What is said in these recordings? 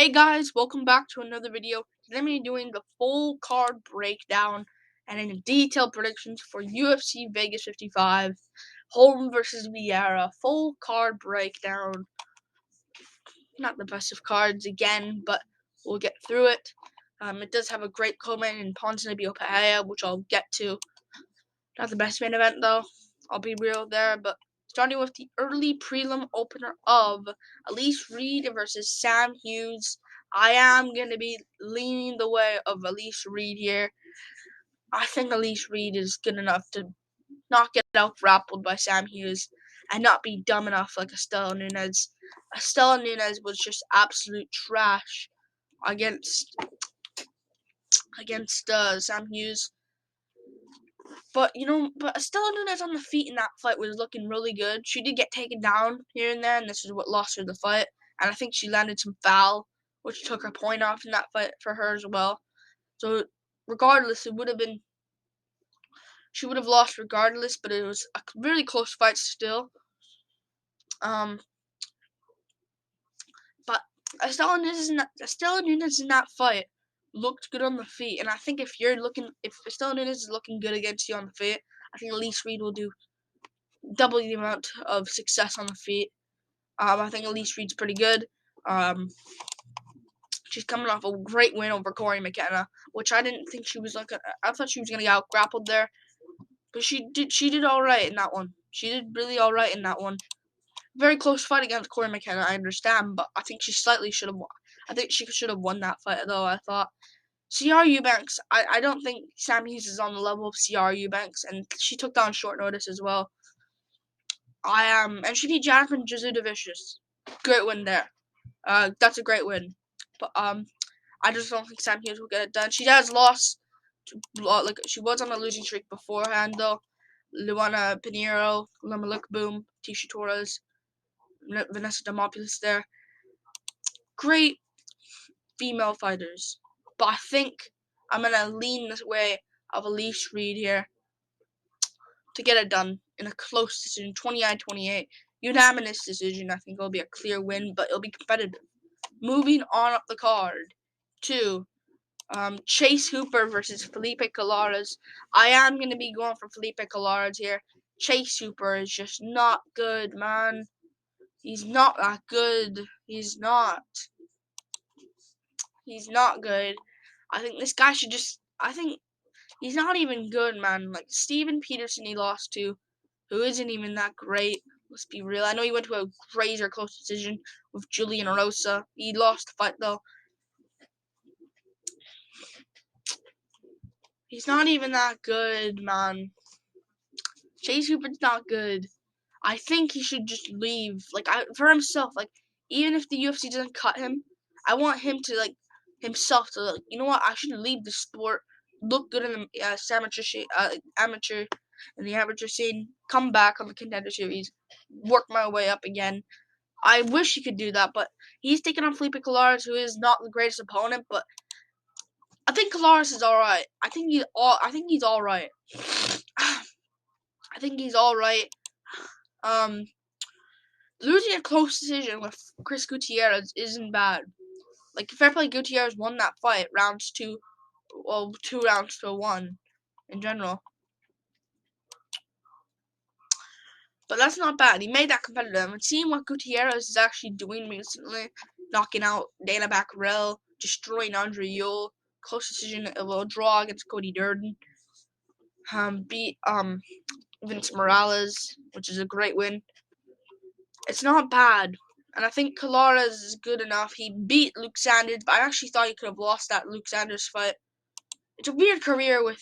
Hey guys, welcome back to another video. Today I'm going to be doing the full card breakdown and in detailed predictions for UFC Vegas 55, Holm versus Vieira. Full card breakdown. Not the best of cards again, but we'll get through it. It does have a great comment in Pontinibio, Pereira, which I'll get to. Not the best main event though, I'll be real there, but starting with the early prelim opener of Elise versus Sam Hughes. I am going to be leaning the way of Elise here. I think Elise is good enough to not get out-grappled by Sam Hughes and not be dumb enough like Estela Nunes. Estela Nunes was just absolute trash against Sam Hughes. But Estela Nunes on the feet in that fight was looking really good. She did get taken down here and there, and this is what lost her the fight. And I think she landed some foul, which took her point off in that fight for her as well. So regardless, she would have lost regardless, but it was a really close fight still. But Estela Nunes in that fight looked good on the feet, and I think if Estela Nunes is looking good against you on the feet, I think Elise Reed will do double the amount of success on the feet. I think Elise Reed's pretty good. She's coming off a great win over Corey McKenna, which I didn't think she was I thought she was gonna get out grappled there, but she did all right in that one. She did really all right in that one. Very close fight against Corey McKenna, I understand, but I think she slightly should have won. I think she should have won that fight though. I thought. CR Eubanks, I don't think Sam Hughes is on the level of CR Eubanks, and she took down short notice as well. And she beat Jasmine Dejovich. Great win there. That's a great win. But I just don't think Sam Hughes will get it done. She has lost. She was on a losing streak beforehand though. Luana Pinheiro, Lamaluk Boom, Tisha Torres, Vanessa Demopoulos there. Great female fighters. But I think I'm gonna lean this way of Elise Reed here to get it done in a close decision, 29-28. Unanimous decision. I think it'll be a clear win, but it'll be competitive. Moving on up the card to Chase Hooper versus Felipe Colares. I am going to be going for Felipe Colares here. Chase Hooper is just not good, man. He's not that good. He's not good. I think this guy should I think he's not even good, man. Like Steven Peterson he lost to, who isn't even that great. Let's be real. I know he went to a razor close decision with Julian Rosa. He lost the fight though. He's not even that good, man. Chase Hooper's not good. I think he should just leave, for himself. Even if the UFC doesn't cut him, I want him to, himself to, you know what? I should leave the sport, look good in the amateur scene, come back on the contender series, work my way up again. I wish he could do that, but he's taking on Felipe Colares, who is not the greatest opponent, but I think Colares is alright. I think he's alright. I think he's alright. Losing a close decision with Chris Gutierrez isn't bad. Fair play, Gutierrez won that fight, 2 rounds to 1 in general. But that's not bad. He made that competitive. And seeing what Gutierrez is actually doing recently, knocking out Dana Baccarel, destroying Andre Ewell, close decision, a little draw against Cody Durden. Beat Vince Morales, which is a great win. It's not bad. And I think Colares is good enough. He beat Luke Sanders, but I actually thought he could have lost that Luke Sanders fight. It's a weird career with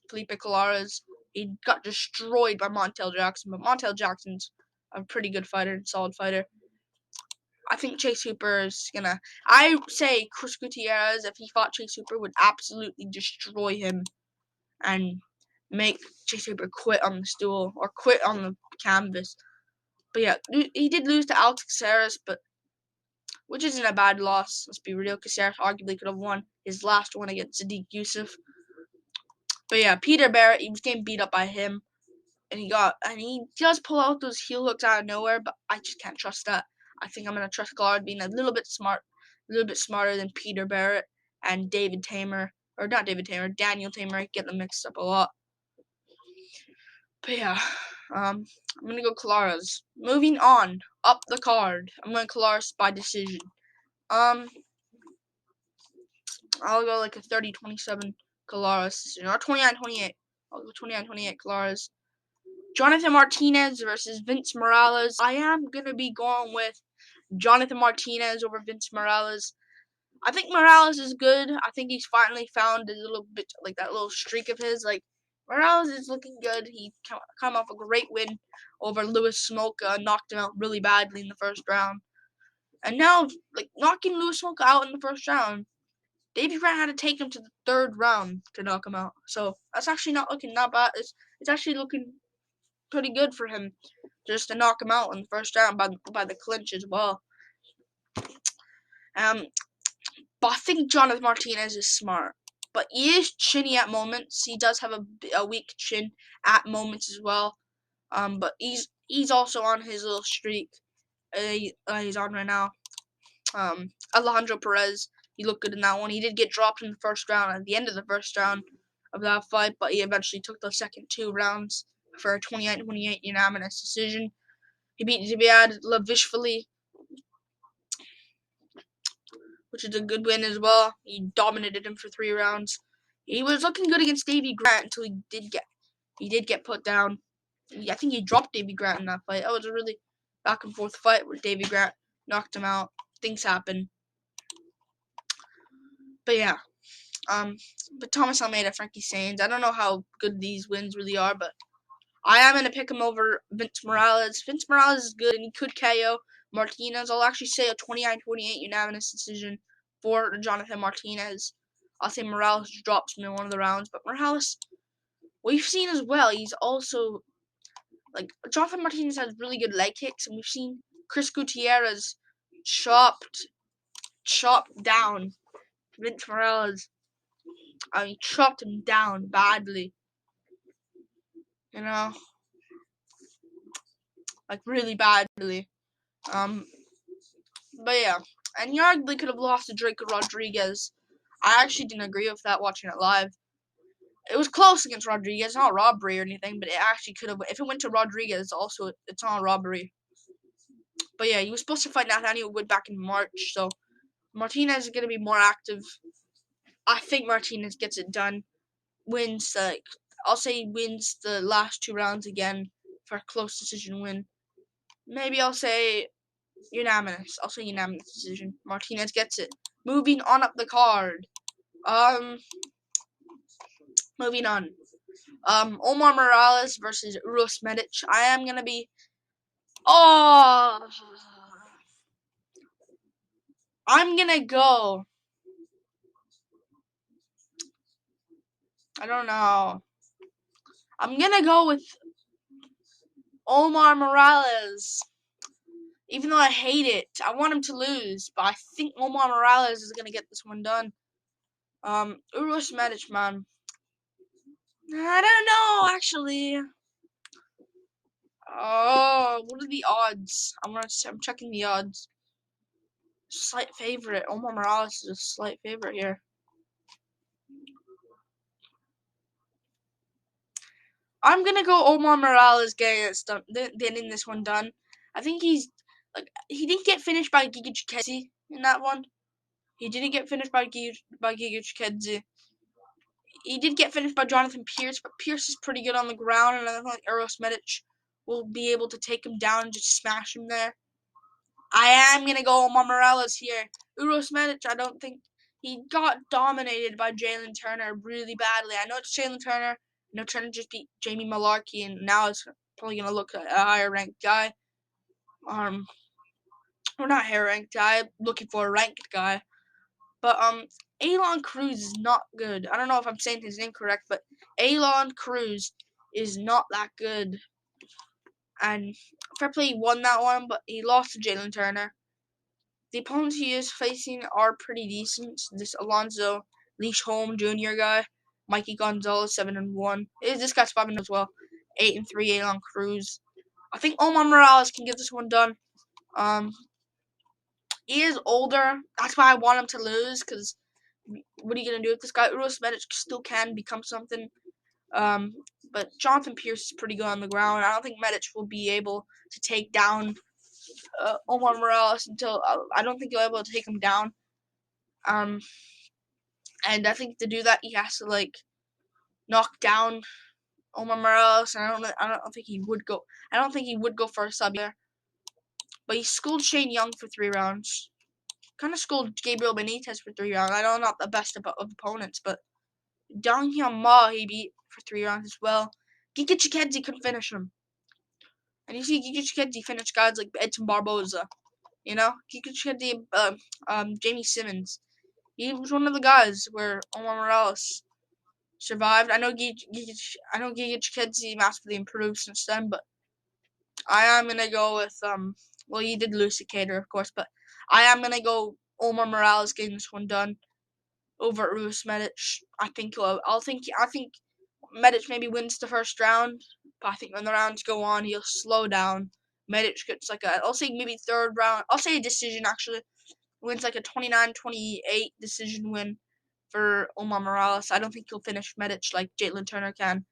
Felipe Colares. He got destroyed by Montel Jackson, but Montel Jackson's a pretty good fighter and solid fighter. I think Chase Hooper is gonna. I say Chris Gutierrez, if he fought Chase Hooper, would absolutely destroy him and make Chase Hooper quit on the stool or quit on the canvas. But yeah, he did lose to Alex Caceres, which isn't a bad loss. Let's be real. Caceres arguably could have won his last one against Sadiq Youssef. But yeah, Peter Barrett, he was getting beat up by him, and he does pull out those heel hooks out of nowhere, but I just can't trust that. I think I'm gonna trust Colares being a little bit little bit smarter than Peter Barrett and David Tamer. Or not David Tamer, Daniel Tamer. I get them mixed up a lot. But yeah, I'm gonna go Claras. Moving on, up the card. I'm going Claras by decision. I'll go like a 30-27 Claras decision, or 29-28. I'll go 29-28 Claras. Jonathan Martinez versus Vince Morales. I am gonna be going with Jonathan Martinez over Vince Morales. I think Morales is good. I think he's finally found a little bit, like that little streak of his. Like, Morales is looking good. He come off a great win over Louis Smolka, knocked him out really badly in the first round. And now, like, knocking Louis Smolka out in the first round, Davy Grant had to take him to the third round to knock him out. So that's actually not looking that bad. It's actually looking pretty good for him just to knock him out in the first round by the clinch as well. But I think Jonathan Martinez is smart. But he is chinny at moments. He does have a weak chin at moments as well. But he's also on his little streak. He's on right now. Alejandro Perez, he looked good in that one. He did get dropped in the first round at the end of the first round of that fight, but he eventually took the second 2 rounds for a 28-28 unanimous decision. He beat Zibiad Lavishvili, which is a good win as well. He dominated him for 3 rounds. He was looking good against Davy Grant until he did get put down. I think he dropped Davy Grant in that fight. That was a really back and forth fight where Davy Grant knocked him out. Things happen. But yeah. But Thomas Almeida, Frankie Saenz, I don't know how good these wins really are, but I am going to pick him over Vince Morales. Vince Morales is good, and he could KO Martinez. I'll actually say a 29-28 unanimous decision for Jonathan Martinez. I'll say Morales drops him in one of the rounds, but Morales, we've seen as well, he's also, like, Jonathan Martinez has really good leg kicks, and we've seen Chris Gutierrez chopped down Vince Morales. I mean, chopped him down badly. You know, like really badly. But yeah, and Yardley could have lost to Drake Rodriguez. I actually didn't agree with that watching it live. It was close against Rodriguez, not robbery or anything, but it actually could have. If it went to Rodriguez, also it's not robbery. But yeah, he was supposed to fight Nathaniel Wood back in March, so Martinez is gonna be more active. I think Martinez gets it done. Wins, I'll say he wins the last 2 rounds again for a close decision win. Maybe I'll say unanimous. I'll say unanimous decision. Martinez gets it. Moving on up the card. Moving on. Omar Morales versus Uros Medic. I am gonna be. I'm gonna go. I don't know. I'm gonna go with Omar Morales. Even though I hate it, I want him to lose, but I think Omar Morales is gonna get this one done. Uros Medic, man. I don't know, actually. Oh, what are the odds? I'm checking the odds. Slight favorite. Omar Morales is a slight favorite here. I'm gonna go Omar Morales getting this one done. I think he didn't get finished by Giga Chikadze in that one. He didn't get finished by Giga Chikadze. He did get finished by Jonathan Pierce, but Pierce is pretty good on the ground, and I think like Uros Medic will be able to take him down and just smash him there. I am gonna go Omar Morales here. Uros Medic, I don't think he got dominated by Jalen Turner really badly. I know it's Jalen Turner. I know Turner just beat Jamie Malarkey, and now it's probably gonna look like a higher ranked guy. Or not higher ranked guy. Looking for a ranked guy. But Elon Cruz is not good. I don't know if I'm saying his name correct, but Elon Cruz is not that good. And fair play, he won that one, but he lost to Jalen Turner. The opponents he is facing are pretty decent. This Alonzo Leash Holm Jr. guy, Mikey Gonzalez 7-1. This guy's 5-0 as well. 8-3 Elon Cruz. I think Omar Morales can get this one done. he is older. That's why I want him to lose, because what are you going to do with this guy? Uros Medic still can become something. But Jonathan Pierce is pretty good on the ground. I don't think Medic will be able to take down Omar Morales until I don't think he'll be able to take him down. And I think to do that he has to like knock down Omar Morales. And I don't think he would go. I don't think he would go for a sub there. But he schooled Shane Young for 3 rounds. Kind of schooled Gabriel Benitez for 3 rounds. I know not the best of opponents, but Dong Hyun Ma he beat for 3 rounds as well. Giga Chikadze couldn't finish him. And you see Giga Chikadze finish guys like Edson Barboza. You know? Giga Chikadze, Jamie Simmons. He was one of the guys where Omar Morales survived. I know Giga Chikadze massively improved since then, but I am going to go with, well, he did lose to Cater, of course, but I am going to go Omar Morales getting this one done over at Ruiz Medic. I think Medic maybe wins the first round, but I think when the rounds go on, he'll slow down. Medic gets like I'll say maybe 3rd round. I'll say a decision, actually. Wins like a 29-28 decision win for Omar Morales. I don't think he'll finish Medic like Jalen Turner can.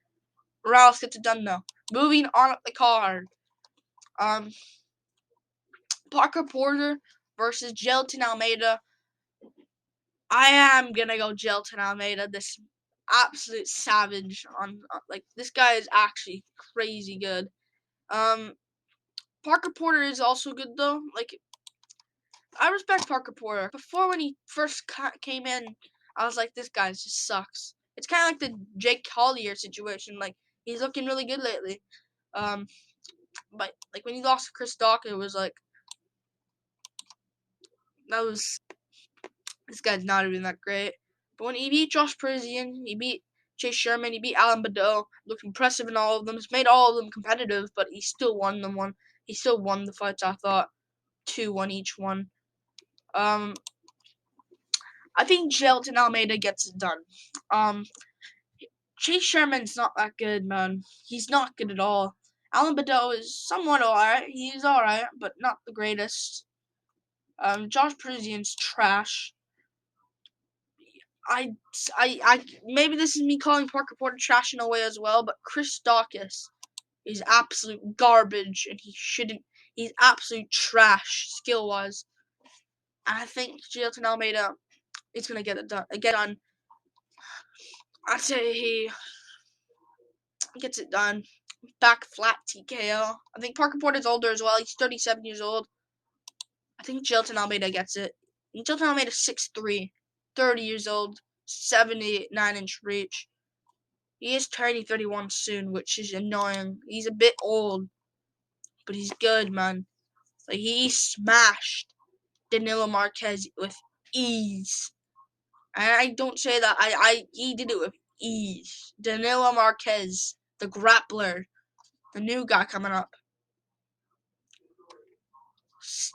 Morales gets it done, though. Moving on up the card. Parker Porter versus Gelton Almeida. I am gonna go Gelton Almeida. This absolute savage on like this guy is actually crazy good. Parker Porter is also good though. Like I respect Parker Porter. Before when he first came in, I was like, this guy just sucks. It's kind of like the Jake Collier situation. Like he's looking really good lately. But like when he lost to Chris Dawkins, it was like this guy's not even that great. But when he beat Josh Parisian, he beat Chase Sherman, he beat Alan Badeau, looked impressive in all of them. He's made all of them competitive, but he still won them one. He still won the fights, I thought. 2-1 each one. I think Gelton Almeida gets it done. Chase Sherman's not that good, man. He's not good at all. Alan Badeau is somewhat alright. He's alright, but not the greatest. Josh Parisian's trash. I maybe this is me calling Parker Porter trash in a way as well, but Chris Dawkins is absolute garbage, and he's absolute trash skill wise. And I think Gelton Almeida is gonna get it done. I'd say he gets it done. Back flat TKO. I think Parker Porter's older as well. He's 37 years old. I think Gelton Almeida gets it. Gelton Almeida 6'3", 30 years old, 79-inch reach. He is turning 31 soon, which is annoying. He's a bit old, but he's good, man. Like he smashed Danilo Marquez with ease. And I don't say that. He did it with ease. Danilo Marquez, the grappler, the new guy coming up.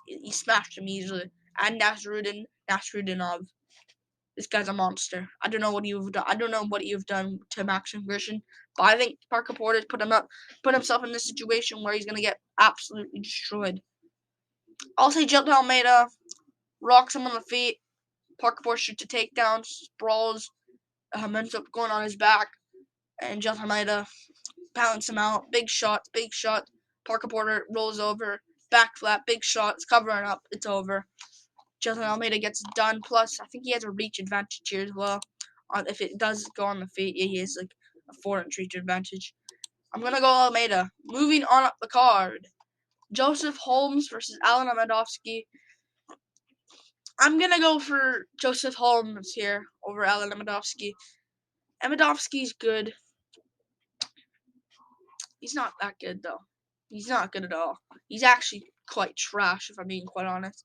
He smashed him easily. And Nasrudinov. This guy's a monster. I don't know what you've done to Maxim Grishin, but I think Parker Porter's put himself in this situation where he's gonna get absolutely destroyed. I'll say Gelton Almeida rocks him on the feet. Parker Porter shoots a takedown, sprawls, ends up going on his back, and Gelton Almeida balances him out. Big shot. Parker Porter rolls over, back flat, big shot. It's covering up. It's over. Gelton Almeida gets it done. Plus, I think he has a reach advantage here as well. If it does go on the feet, he has like a 4-inch reach advantage. I'm gonna go Almeida. Moving on up the card, Joseph Holmes versus Alan Amidovsky. I'm gonna go for Joseph Holmes here over Alan Amidovsky. Amidovsky's good. He's not that good though. He's not good at all. He's actually quite trash, if I'm being quite honest.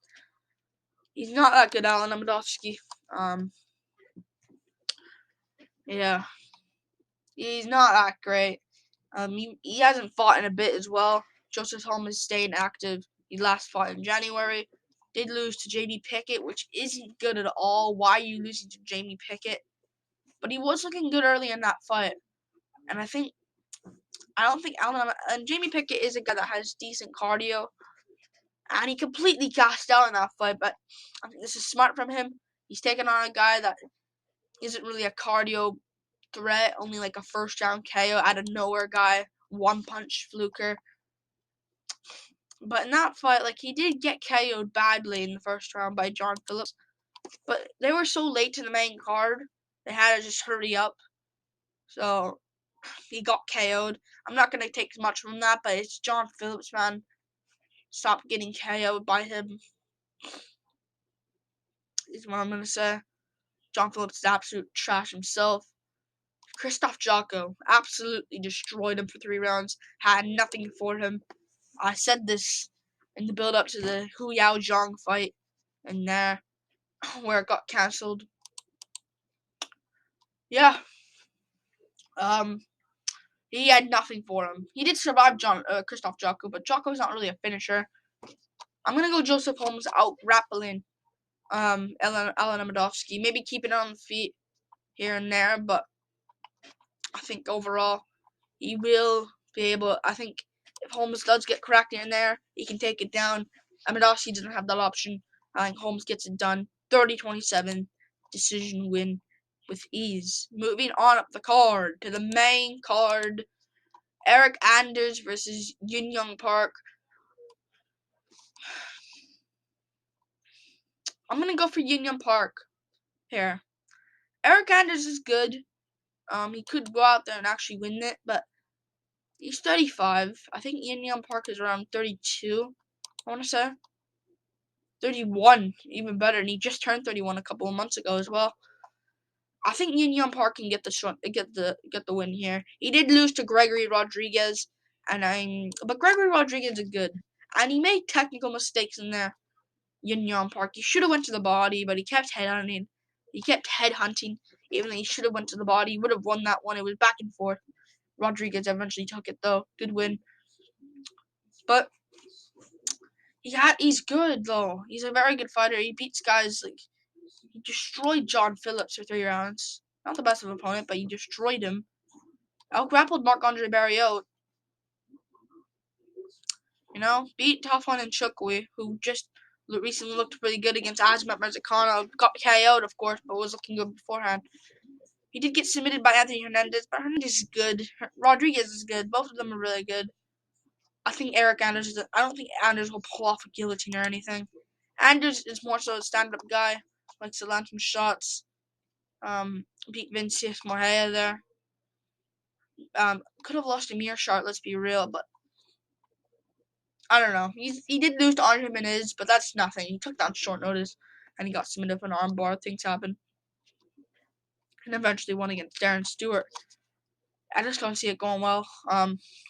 He's not that good, Alan Amidovsky. Yeah. He's not that great. He hasn't fought in a bit as well. Joseph Holmes is staying active. He last fought in January. Did lose to Jamie Pickett, which isn't good at all. Why are you losing to Jamie Pickett? But he was looking good early in that fight. And I don't think Jamie Pickett is a guy that has decent cardio. And he completely gassed out in that fight, but I think this is smart from him. He's taking on a guy that isn't really a cardio threat, only like a first round KO out of nowhere guy, one punch fluker. But in that fight, like, he did get KO'd badly in the first round by John Phillips. But they were so late to the main card, they had to just hurry up. So he got KO'd. I'm not going to take much from that, but it's John Phillips, man. Stop getting KO'd by him, is what I'm going to say. John Phillips is absolute trash himself. Krzysztof Jotko absolutely destroyed him for 3 rounds. Had nothing for him. I said this in the build-up to the Hu Yao Zhang fight, and there, where it got cancelled. Yeah. He had nothing for him. He did survive Krzysztof Jotko, but Jotko's not really a finisher. I'm gonna go Joseph Holmes out grappling Alan Amidovsky. Maybe keeping it on the feet here and there, but I think overall he will be able. I think if Holmes does get cracked in there, he can take it down. Amidovsky doesn't have that option. I think Holmes gets it done. 30-27 decision win with ease. Moving on up the card to the main card. Eric Anders versus Yun Young Park. I'm gonna go for Yun Young Park here. Eric Anders is good. He could go out there and actually win it, but he's 35. I think Yun Young Park is around 32. I want to say 31, even better. And he just turned 31 a couple of months ago as well. I think Yun Young Park can get the win here. He did lose to Gregory Rodriguez, but Gregory Rodriguez is good, and he made technical mistakes in there. Yun Young Park. He should have went to the body, but he kept headhunting. Even though he should have went to the body. He would have won that one. It was back and forth. Rodriguez eventually took it though. Good win. But he's good though. He's a very good fighter. He beats guys like he destroyed John Phillips for 3 rounds. Not the best of opponent, but he destroyed him. Out-grappled Marc-Andre Barriot. Beat Dvalin and Chukwi, who just recently looked pretty good against Azamat Mrzakano. Got KO'd, of course, but was looking good beforehand. He did get submitted by Anthony Hernandez, but Hernandez is good. Rodriguez is good. Both of them are really good. I think Eric Anders I don't think Anders will pull off a guillotine or anything. Anders is more so a stand-up guy, likes to land some shots. Beat Vinicius Moreira there. Could have lost to Mearshart, let's be real, but I don't know. He did lose to Andre Jimenez, but that's nothing. He took that on short notice, and he got submitted for an armbar. Things happen. And eventually won against Darren Stewart. I just don't see it going well.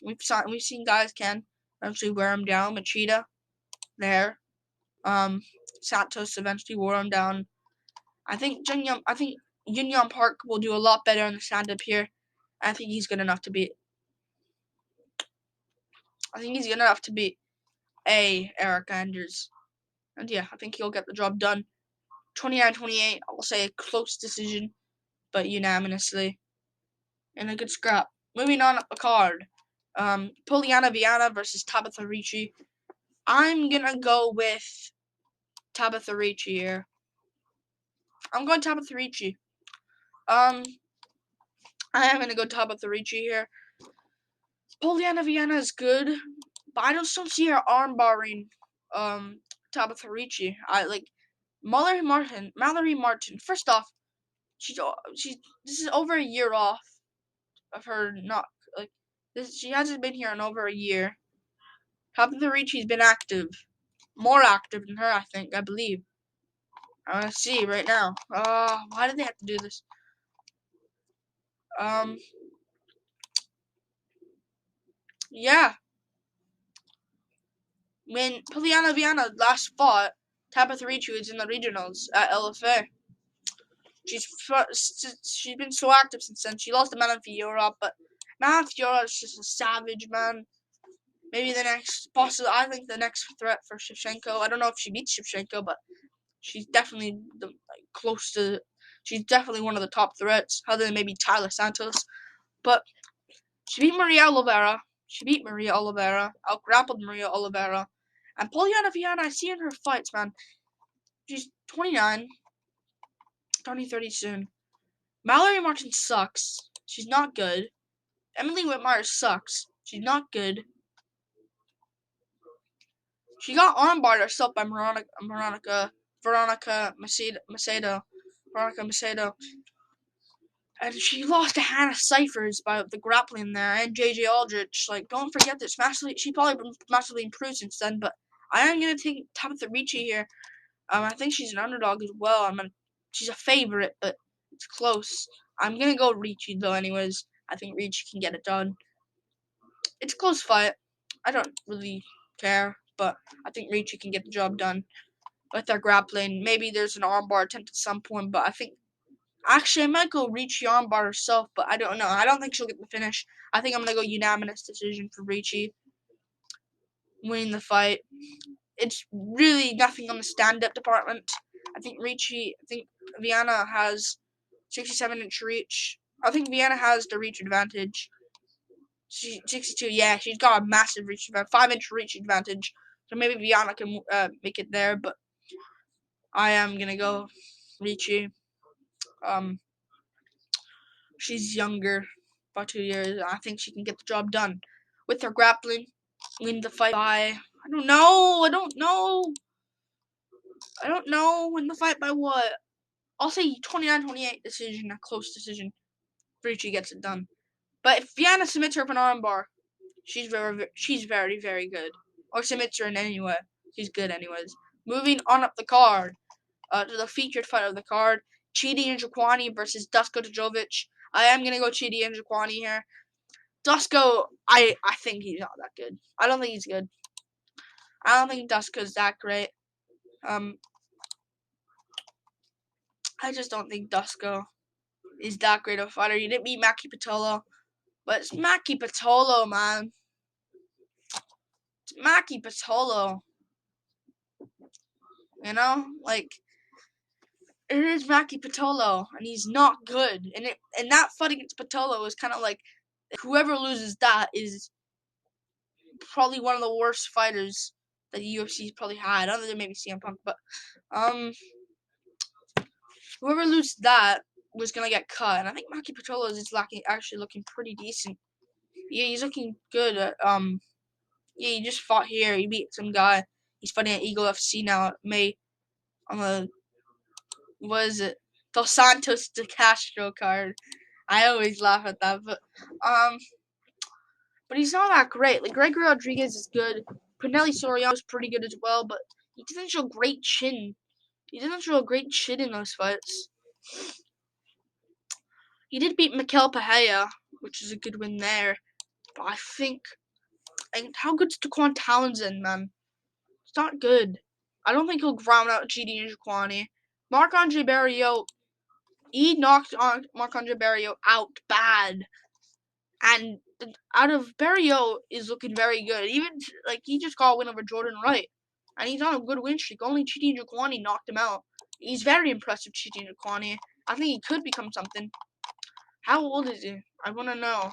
We've seen guys can eventually wear him down. Machida there. Santos eventually wore him down. I think Yun Young Park will do a lot better on the stand-up here. I think he's good enough to beat. Eric Anders. And yeah, I think he'll get the job done. 29-28, I will say a close decision, but unanimously. And a good scrap. Moving on up the card. Poliana Vieira versus Tabitha Richie. I'm gonna go with Tabitha Richie here. I'm going Tabitha Richie. I am gonna go Tabitha Richie here. Poliana Vieira is good, but I just don't see her arm barring Tabitha Richie. Mallory Martin. First off, this is over a year off of her not like this. She hasn't been here in over a year. Tabitha Richie's been active, more active than her. I believe. I want to see right now. Why did they have to do this? Yeah. When Poliana Vieira last fought, Tabitha Richie was in the regionals at LFA. She's been so active since then. She lost to Manon Vieira, but Manon Vieira is just a savage, man. Maybe I think the next threat for Shevchenko. I don't know if she beats Shevchenko, but she's definitely she's definitely one of the top threats, other than maybe Tyler Santos. But she beat Maria Oliveira. Out-grappled Maria Oliveira. And Poliana Vieira, I see in her fights, man. She's 29, turning 30 soon. Mallory Martin sucks. She's not good. Emily Whitmire sucks. She's not good. She got armbarred herself by Veronica Macedo. And she lost to Hannah Cyphers by the grappling there, and JJ Aldrich. Like, don't forget this. She probably been massively improved since then, but I am going to take Tabitha Richie here. I think she's an underdog as well. She's a favorite, but it's close. I'm going to go Richie, though, anyways. I think Richie can get it done. It's a close fight. I don't really care, but I think Richie can get the job done with their grappling. Maybe there's an armbar attempt at some point, but I think... Actually, I might go Richie armbar herself, but I don't know. I don't think she'll get the finish. I think I'm going to go unanimous decision for Richie winning the fight. It's really nothing on the stand-up department. I think Vieira has 67-inch reach. I think Vieira has the reach advantage. 62, yeah, she's got a massive reach advantage, 5-inch reach advantage. So maybe Vieira can make it there, but I am going to go Richie. She's younger by 2 years. I think she can get the job done with her grappling. Win the fight by... I don't know. Win the fight by what? I'll say 29-28 decision, a close decision. Richie gets it done. But if Vieira submits her for an armbar, she's very, very good. Or submits her in any way. She's good anyways. Moving on up the card. To the featured fight of the card. Chidi Njokuani versus Dusko Dejovich. I am going to go Chidi Njokuani here. Dusko, I think he's not that good. I don't think he's good. I don't think Dusko's that great. I just don't think Dusko is that great of a fighter. He didn't beat Maki Pitolo. But it's Maki Pitolo, man. It's Maki Pitolo. You know? Like, it is Maki Pitolo, and he's not good. And that fight against Pitolo is kind of like, whoever loses that is probably one of the worst fighters that the UFC's probably had, other than maybe CM Punk. But whoever loses that was gonna get cut, and I think Maki Pitolo is actually looking pretty decent. Yeah, he's looking good. Yeah, he just fought here. He beat some guy. He's fighting at Eagle FC now at May on the Dos Santos de Castro card. I always laugh at that, but he's not that great. Like, Gregory Rodriguez is good. Pinelli Soriano is pretty good as well, but he doesn't show great chin. He doesn't show a great chin in those fights. He did beat Mikel Pereira, which is a good win there. But I think how good's Daquan Townsend, man? It's not good. I don't think he'll ground out GD Njokuani. Marc-Andre Barriault, he knocked Marc-Andre Barriault out bad. And out of Barriault is looking very good. Even, like, he just got a win over Jordan Wright. And he's on a good win streak. Only Chidi Njokuani knocked him out. He's very impressive, Chidi Njokuani. I think he could become something. How old is he? I want to know.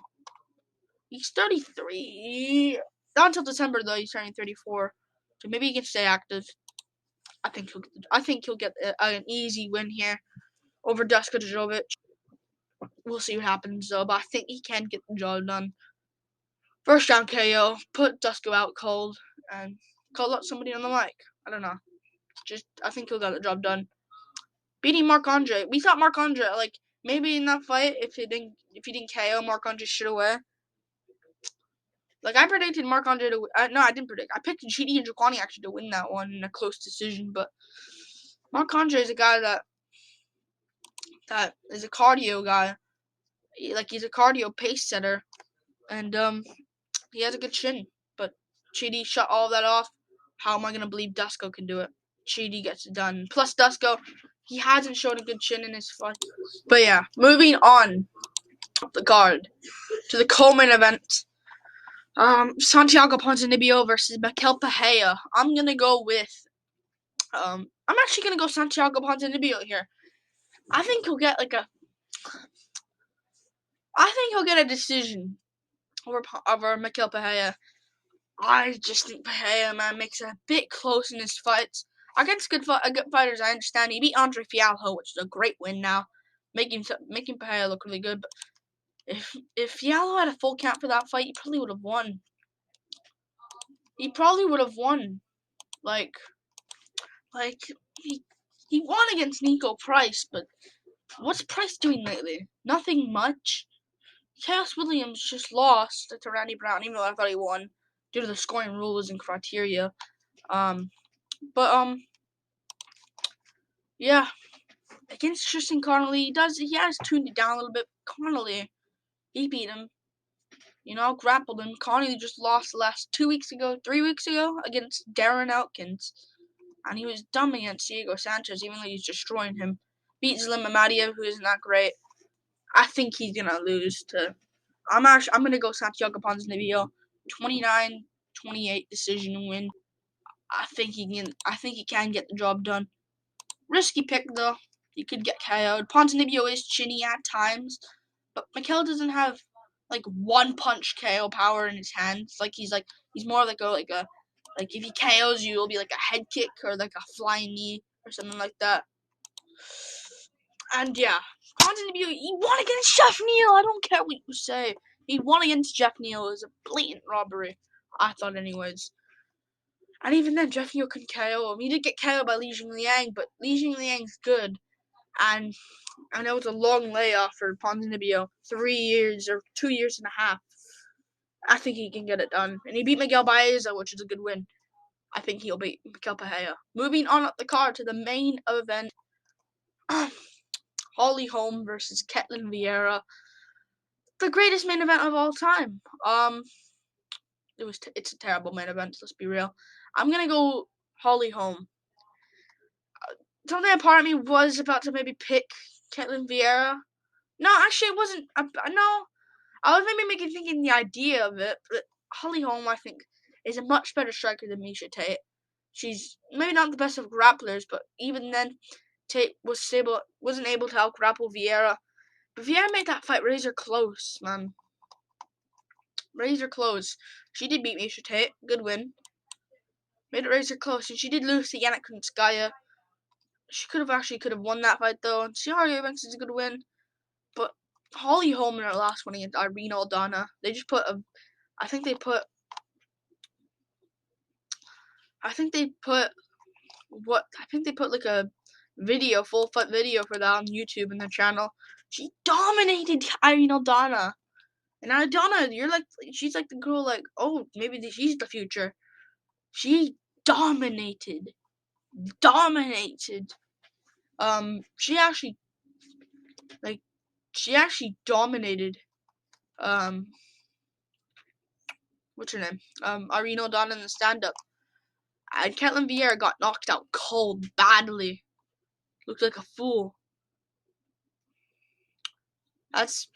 He's 33. Not until December, though. He's turning 34. So maybe he can stay active. I think he'll get an easy win here over Dusko Dejovich. We'll see what happens, though. But I think he can get the job done. First round KO. Put Dusko out cold. And call up somebody on the mic. I don't know. I think he'll get the job done. Beating Marc-Andre. We thought Marc-Andre, like, maybe in that fight, if he didn't KO, Marc-Andre should have won. Like, I predicted Marc-Andre to win. No, I didn't predict. I picked Chidi Njokuani actually to win that one in a close decision, but Marc-Andre is a guy that is a cardio guy. He's a cardio pace setter, and he has a good chin. But Chidi shut all of that off. How am I gonna believe Dusko can do it? Chidi gets it done. Plus Dusko, he hasn't shown a good chin in his fight. But yeah, moving on the card to the co-main event. Santiago Pontinibio versus Mikel Pereira. I'm gonna go with I'm actually gonna go Santiago Pontinibio here. I think he'll get a decision over Mikel Pereira. I just think Pereira, man, makes it a bit close in his fights. Against good fighters, I understand. He beat Andre Fialho, which is a great win now, making Pereira look really good. But if Fialho had a full count for that fight, he probably would have won. He probably would have won. Like he won against Nico Price, but what's Price doing lately? Nothing much. Chaos Williams just lost to Randy Brown, even though I thought he won due to the scoring rules and criteria. Yeah. Against Tristan Connolly, he has tuned it down a little bit. Connolly, he beat him. Grappled him. Connolly just lost the last 3 weeks ago, against Darren Elkins. And he was dumb against Diego Sanchez, even though he's destroying him. Beat Zlim Mamadiev, who isn't that great. I think he's gonna lose to. I'm gonna go Santiago Pontinibio, 29-28 decision win. I think he can get the job done. Risky pick though. He could get KO'd. Pontinibio is chinny at times, but Mikel doesn't have like one punch KO power in his hands. He's more like if he KOs you, it'll be like a head kick or like a flying knee or something like that. And yeah, Pontinibio, he won against Jeff Neal. I don't care what you say. He won against Jeff Neal. It was a blatant robbery. I thought anyways. And even then, Jeff Neal couldn't KO him. He did get KO'd by Li Jingliang, but Li Jingliang's good. And I know it's a long layoff for Pontinibio. 3 years or 2 years and a half. I think he can get it done. And he beat Miguel Baeza, which is a good win. I think he'll beat Miguel Pereira. Moving on up the card to the main event. Holm versus Ketlin Vieira. The greatest main event of all time. It's a terrible main event, let's be real. I'm gonna go Holm. Something a part of me was about to maybe pick Ketlin Vieira. No, actually it wasn't. No, I was maybe thinking the idea of it, but Holm, I think, is a much better striker than Miesha Tate. She's maybe not the best of grapplers, but even then, Tate wasn't able to out-grapple Vieira. But Vieira made that fight razor close, man. Razor close. She did beat Miesha Tate. Good win. Made it razor close, and she did lose to Yana Kunitskaya. She could have won that fight though. And Ciara Evans is a good win. But Holm in her last one against Irene Aldana, they just put I think they put like a video, full fight video for that on YouTube in their channel. She dominated Irene Aldana. And Aldana, she's like the girl, like, oh, maybe she's the future. She dominated. She actually dominated, what's her name? Irene Aldana in the stand-up. And Ketlin Vieira got knocked out cold, badly. Looked like a fool. That's,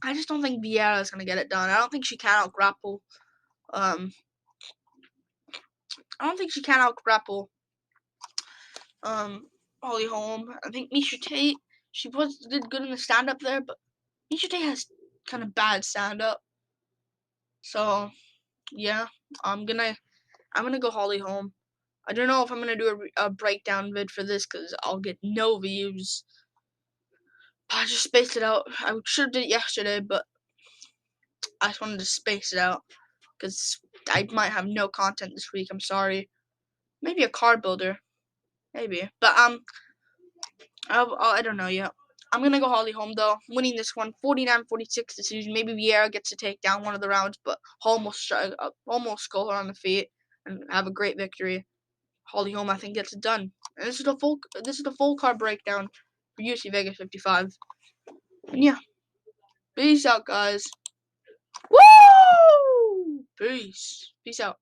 I just don't think Vieira is going to get it done. I don't think she can out-grapple. I don't think she can out-grapple Holm. I think Miesha Tate, she did good in the stand-up there, but Miesha Tate has kind of bad stand-up. So, yeah, I'm gonna go Holm. I don't know if I'm gonna do a breakdown vid for this because I'll get no views. I just spaced it out. I should have did it yesterday, but I just wanted to space it out because I might have no content this week. I'm sorry. Maybe a card builder, maybe. But I don't know yet. I'm gonna go Holm though, winning this one, 49-46 decision. Maybe Vieira gets to take down one of the rounds, but Holm will skull her on the feet and have a great victory. Holm, I think, gets it done. And this is the full card breakdown for UFC Vegas 55. And yeah, peace out, guys. Woo! Peace out.